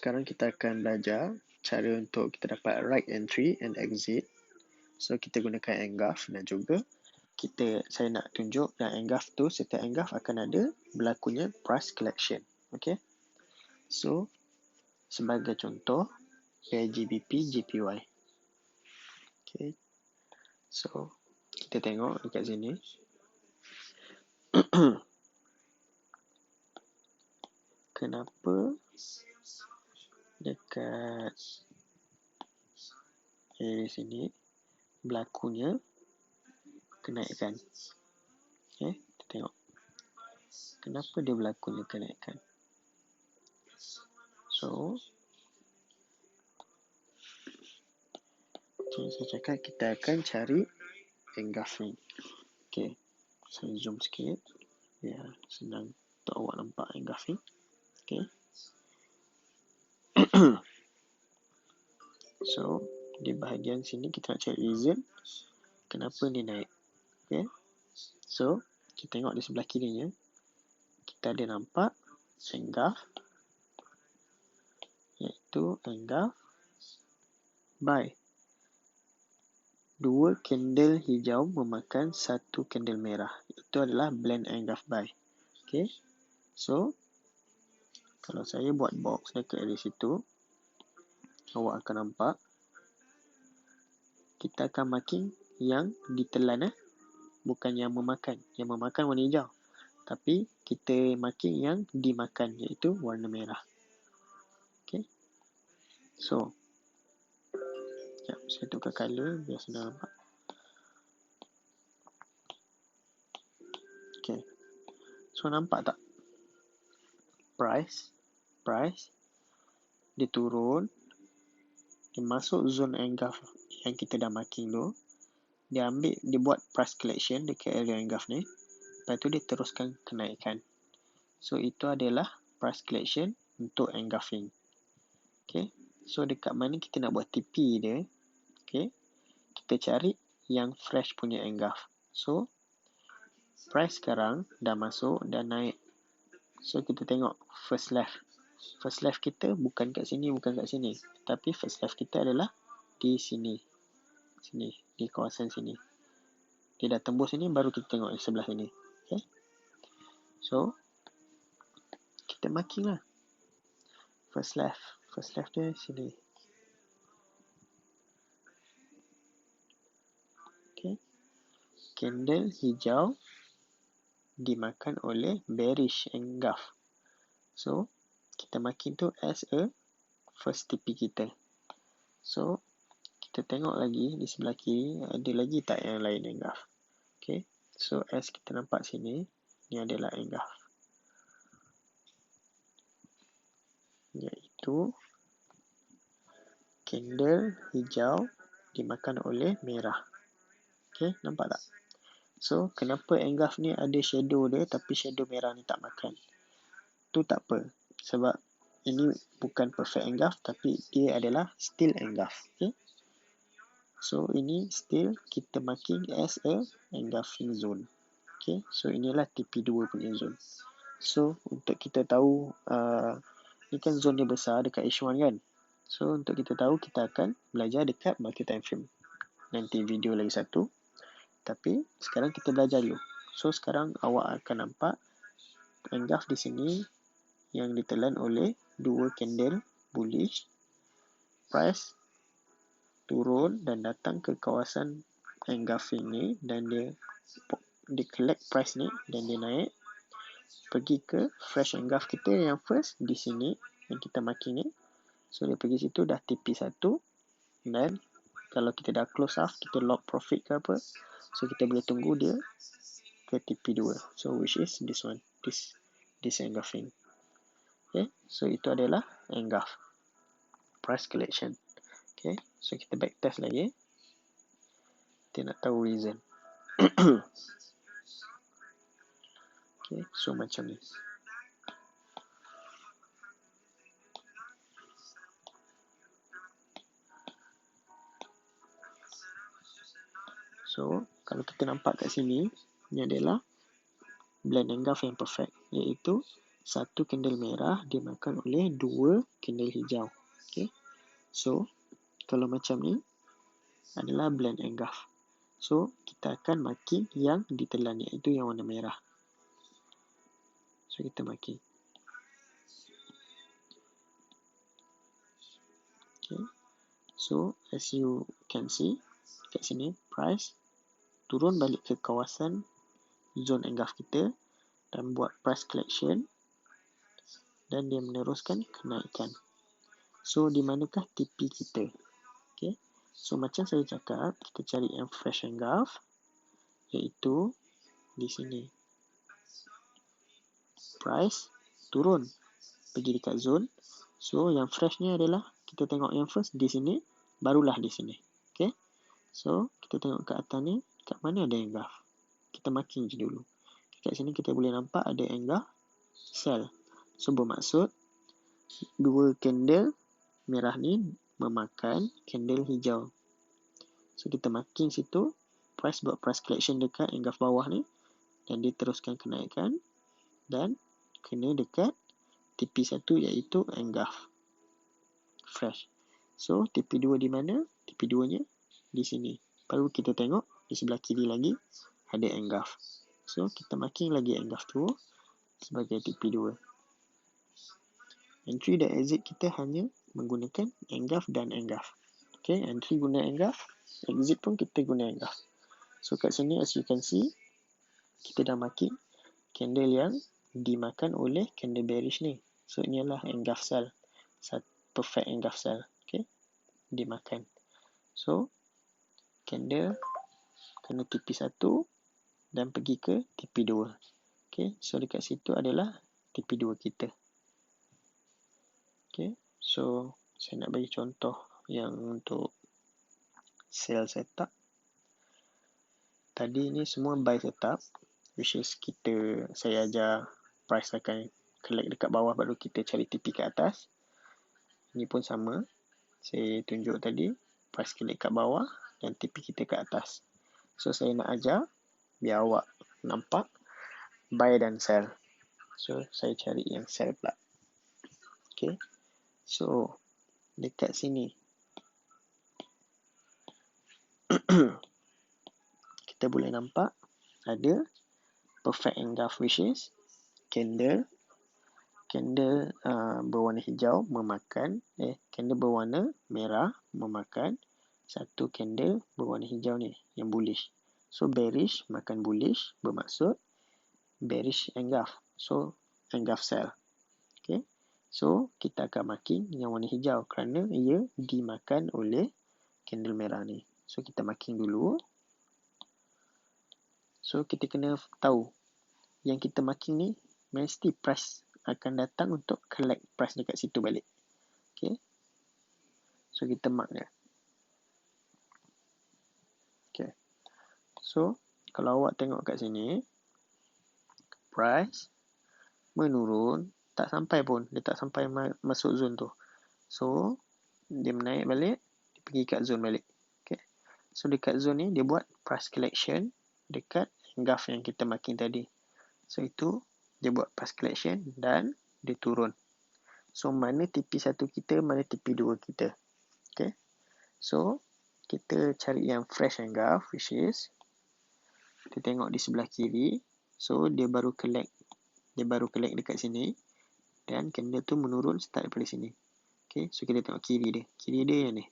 sekarang kita akan belajar cara untuk kita dapat right entry and exit. So, kita gunakan Engulf dan juga saya nak tunjuk yang Engulf tu, setiap Engulf akan ada berlakunya price collection. Okay. So, sebagai contoh, PIGBP, JPY. Okay. So, kita tengok dekat sini. Kenapa dekat area sini berlakunya kenaikan? Okay, kita tengok. Kenapa dia berlakunya kenaikan? So, saya cakap kita akan cari engulfing. Okay, saya zoom sikit biar senang untuk awak nampak engulfing. Okay. So, di bahagian sini kita nak cari reason kenapa dia naik. Okay. So, kita tengok di sebelah kirinya, kita ada nampak engulf, iaitu engulf buy. 2 candle hijau memakan 1 candle merah. Itu adalah blend engulf buy. Okay. So, kalau saya buat box dekat area situ, awak akan nampak kita akan marking yang ditelan, bukan yang memakan. Yang memakan warna hijau, tapi kita marking yang dimakan, iaitu warna merah. Okay. So, saya tukar color biar senang nampak. Okay. So, nampak tak? Price dia turun, dia masuk zone engulf yang kita dah marking tu, dia buat price collection dekat area engulf ni, lepas tu dia teruskan kenaikan. So, itu adalah price collection untuk engulfing. Okay. So, dekat mana kita nak buat TP dia, okay, kita cari yang fresh punya engulf. So, price sekarang dah masuk, dah naik. So, kita tengok first left. First left kita bukan kat sini, bukan kat sini. Tapi first left kita adalah di sini. Sini, di kawasan sini. Dia dah tembus sini, baru kita tengok di sebelah sini. Okay. So, kita marking lah. First left dia sini. Okay. Candle hijau dimakan oleh bearish engulf. So, kita marking tu as a first TP kita. So, kita tengok lagi di sebelah kiri, ada lagi tak yang lain engulf. Okay. So, as kita nampak sini, ni adalah engulf, iaitu candle hijau dimakan oleh merah. Okay, nampak tak? So, kenapa engulf ni ada shadow dia, tapi shadow merah ni tak makan? Tu tak apa, sebab ini bukan perfect engulf, tapi dia adalah still engulf. Okay. So, ini still kita marking as a engulfing zone. Okay. So, inilah TP2 punya zone. So, untuk kita tahu, ni kan zone dia besar dekat H1 kan. So, untuk kita tahu, kita akan belajar dekat market time frame. Nanti video lagi satu. Tapi, sekarang kita belajar dulu. So, sekarang awak akan nampak engulf di sini yang ditelan oleh 2 candle bullish. Price turun dan datang ke kawasan engulfing ni, dan dia collect price ni dan dia naik pergi ke fresh engulf kita yang first di sini yang kita marking ni. So, dia pergi situ dah TP1, dan kalau kita dah close off, kita lock profit ke apa, so kita boleh tunggu dia ke TP2. So, which is this one, this engulfing. Okay, so itu adalah engulf price collection. Okay, so kita back test lagi. Kita nak tahu reason. Okay, so macam ni. So, kalau kita nampak kat sini, ni adalah blend engulf yang perfect, iaitu satu candle merah dimakan oleh 2 candle hijau. Okay. So, kalau macam ni adalah blend engulf. So, kita akan marking yang ditelan, iaitu yang warna merah. So, kita marking. Okay. So, as you can see, kat sini, price turun balik ke kawasan zone engulf kita dan buat price collection dan dia meneruskan kenaikan. So, di manakah TP kita? Okay. So, macam saya cakap, kita cari yang fresh engulf, iaitu di sini. Price turun pergi dekat zone. So, yang fresh ni adalah kita tengok yang first di sini, barulah di sini. Okay. So, kita tengok kat atas ni, kat mana ada engulf. Kita marking je dulu. Kat sini kita boleh nampak ada engulf sell. So, bermaksud 2 candle merah ni memakan candle hijau. So, kita marking situ, price buat price collection dekat engulf bawah ni, dan dia teruskan kenaikan dan kena dekat TP1 iaitu engulf fresh. So, TP2 di mana? TP2 nya di sini. Baru kita tengok di sebelah kiri lagi ada engulf. So, kita marking lagi engulf tu sebagai TP2. Entry dan exit kita hanya menggunakan engulf dan engulf. Okay, entry guna engulf, exit pun kita guna engulf. So, kat sini as you can see, kita dah marking candle yang dimakan oleh candle bearish ni. So, ini adalah engulf sell. Perfect engulf sell. Okay, dimakan. So, candle kena TP1 dan pergi ke TP2. Okay, so dekat situ adalah TP2 kita. Okay, so saya nak bagi contoh yang untuk sell setup. Tadi ni semua buy setup, which is saya ajar price akan collect dekat bawah baru kita cari TP ke atas. Ini pun sama. Saya tunjuk tadi price collect kat bawah dan TP kita ke atas. So, saya nak ajar biar awak nampak buy dan sell. So, saya cari yang sell pula. Okay. So, dekat sini kita boleh nampak ada perfect engulf, which is candle berwarna hijau memakan candle berwarna merah memakan satu candle berwarna hijau ni yang bullish. So, bearish makan bullish, bermaksud bearish engulf. So, engulf sell. Okay. So, kita akan marking yang warna hijau kerana ia dimakan oleh candle merah ni. So, kita marking dulu. So, kita kena tahu yang kita marking ni mesti price akan datang untuk collect price dekat situ balik. Okay. So, kita mark dia. Okay. So, kalau awak tengok kat sini, price menurun, tak sampai pun. Dia tak sampai masuk zone tu. So, dia menaik balik, dia pergi kat zone balik. Okay. So, dekat zone ni, dia buat price collection dekat engulf yang kita marking tadi. So, itu dia buat price collection dan dia turun. So, mana TP1 kita, mana TP2 kita. Okay. So, kita cari yang fresh engulf, which is kita tengok di sebelah kiri. So, dia baru collect dekat sini dan candle tu menurun start daripada sini. Okay, so kita tengok kiri dia yang ni,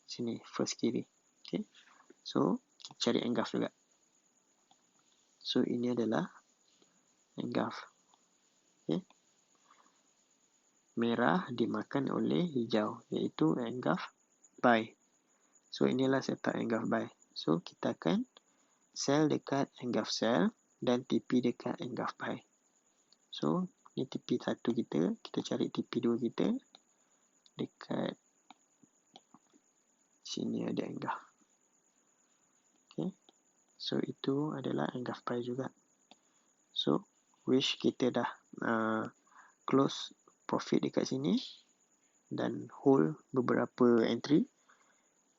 sini first kiri. Okay, so kita cari engulf juga. So, ini adalah engulf. Okay, merah dimakan oleh hijau, iaitu engulf buy. So, inilah setup engulf buy. So, kita akan sell dekat engulf sell dan TP dekat engulf buy. So, ni TP1 kita cari TP2 kita dekat sini ada engulf. Okay, so itu adalah engulf buy juga. So, which kita dah close profit dekat sini dan hold beberapa entry.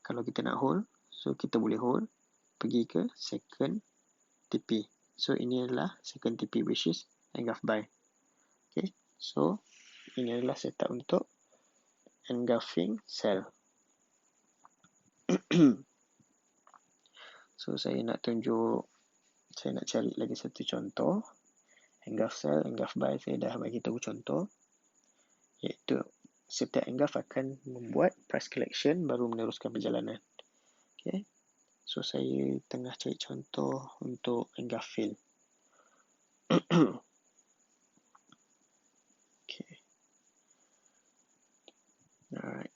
Kalau kita nak hold, so kita boleh hold pergi ke second TP. So, ini adalah second TP, which is engulf buy. So, ini adalah setup untuk engulfing cell. So, saya nak cari lagi satu contoh. Engulf cell, engulf by, saya dah bagi tahu contoh. Iaitu, setiap engulf akan membuat price collection baru meneruskan perjalanan. Okay. So, saya tengah cari contoh untuk engulf fill. Okay. Alright.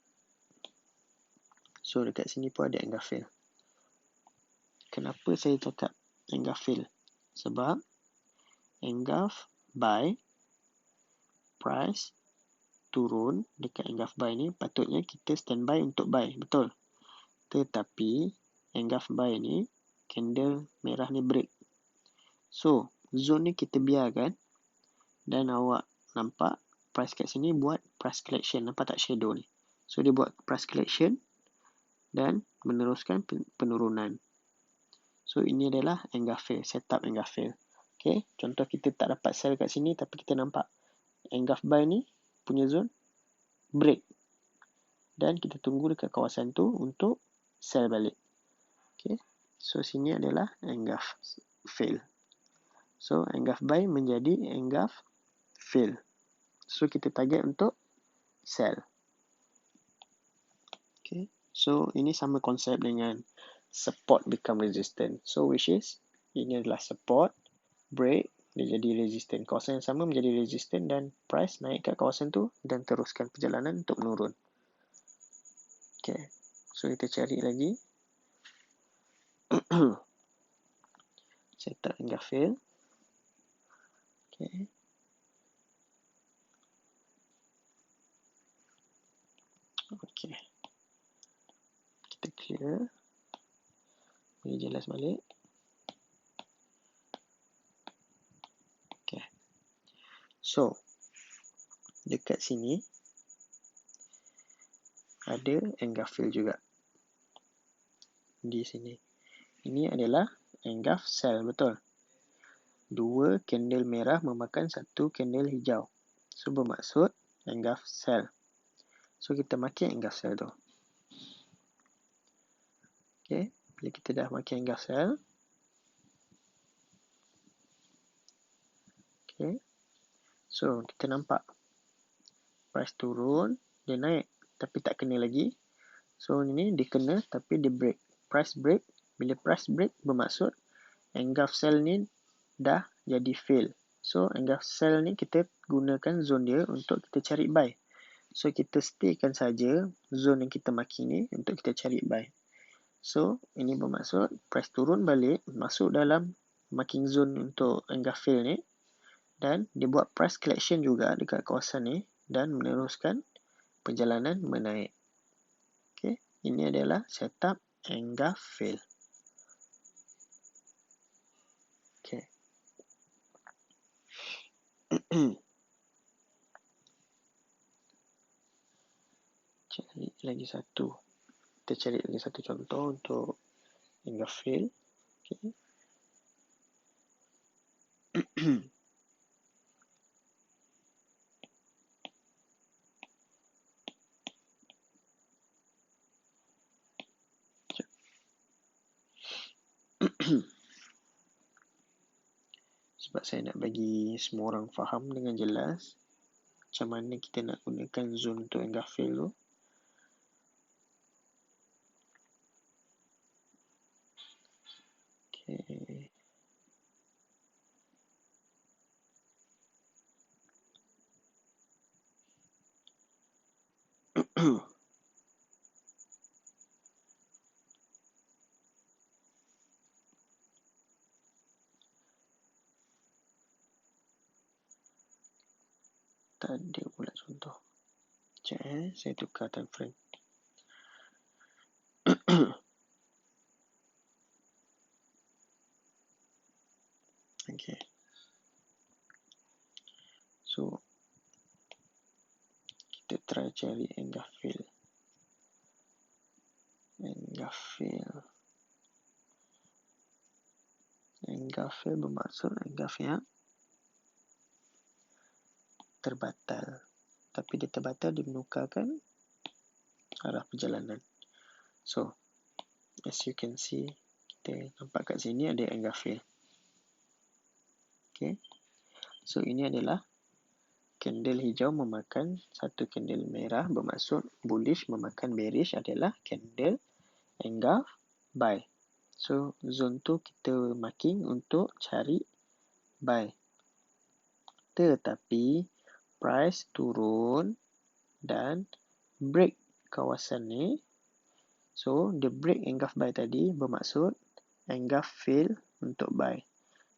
So, dekat sini pun ada engulf fill. Kenapa saya cakap engulf fill? Sebab engulf buy, price turun dekat engulf buy ni, patutnya kita standby untuk buy, betul. Tetapi engulf buy ni, candle merah ni break. So, zone ni kita biarkan dan awak nampak price kat sini buat price collection. Nampak tak shadow ni? So, dia buat price collection dan meneruskan penurunan. So, ini adalah engulf fill, setup engulf fill. Okay, contoh kita tak dapat sell kat sini tapi kita nampak engulf buy ni punya zone break. Dan kita tunggu dekat kawasan tu untuk sell balik. Okay, so sini adalah engulf fill. So, engulf buy menjadi engulf fill. So, kita target untuk sell. Okay, so ini sama konsep dengan support become resistant. So, which is, ini adalah support, break, dia jadi resistant. Kawasan yang sama menjadi resistant dan price naik kat kawasan tu dan teruskan perjalanan untuk menurun. Okay, so kita cari lagi. Setup engulf fill. Okay. Okay. Kita clear. Ini jelas balik. Okay. So, dekat sini ada engulf fill juga. Di sini. Ini adalah engulf sell, betul. 2 candle merah memakan 1 candle hijau. So, bermaksud engulf sell. So, kita makin engulf sell tu. Okay. Bila kita dah makin engulf sell. Okay. So, kita nampak price turun, dia naik tapi tak kena lagi. So, ini dia kena tapi dia break. Price break. Bila price break bermaksud engulf sell ni dah jadi fail. So, engulf sell ni kita gunakan zone dia untuk kita cari buy. So, kita staykan saja zone yang kita maki ni untuk kita cari buy. So, ini bermaksud price turun balik masuk dalam marking zone untuk engulf fail ni dan dia buat price collection juga dekat kawasan ni dan meneruskan perjalanan menaik. Okay, ini adalah setup engulf fill. Okay. Cari lagi satu. Kita cari lagi satu contoh untuk engulf fill. Okay. Sebab saya nak bagi semua orang faham dengan jelas macam mana kita nak gunakan zone untuk engulf fill tu. Okay. Tak ada pula contoh. Sekejap saya tukar time frame. Okay. So, kita try cari engulf fill. Engulf fill. Engulf fill bermaksud engulf yang terbatal. Tapi dia terbatal, dia menukarkan arah perjalanan. So, as you can see, kita nampak kat sini ada angle fail. Okay. So, ini adalah candle hijau memakan satu candle merah, bermaksud bullish memakan bearish adalah candle engulf buy. So, zone tu kita marking untuk cari buy. Tetapi, price turun dan break kawasan ni. So, the break engulf buy tadi bermaksud engulf fail untuk buy.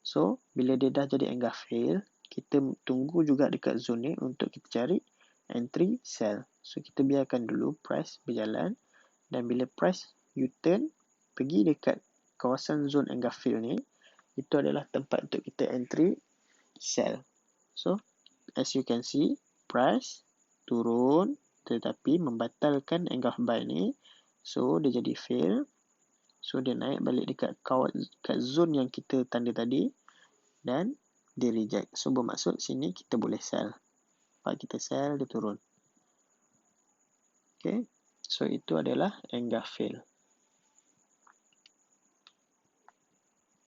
So, bila dia dah jadi engulf fail, kita tunggu juga dekat zone ni untuk kita cari entry sell. So, kita biarkan dulu price berjalan dan bila price U-turn pergi dekat kawasan zone engulf fail ni, itu adalah tempat untuk kita entry sell. So, as you can see, price turun tetapi membatalkan engulf buy ni. So, dia jadi fail. So, dia naik balik dekat zone yang kita tanda tadi dan dia reject. So, bermaksud sini kita boleh sell. Lepas kita sell, dia turun. Okay. So, itu adalah engulf fail.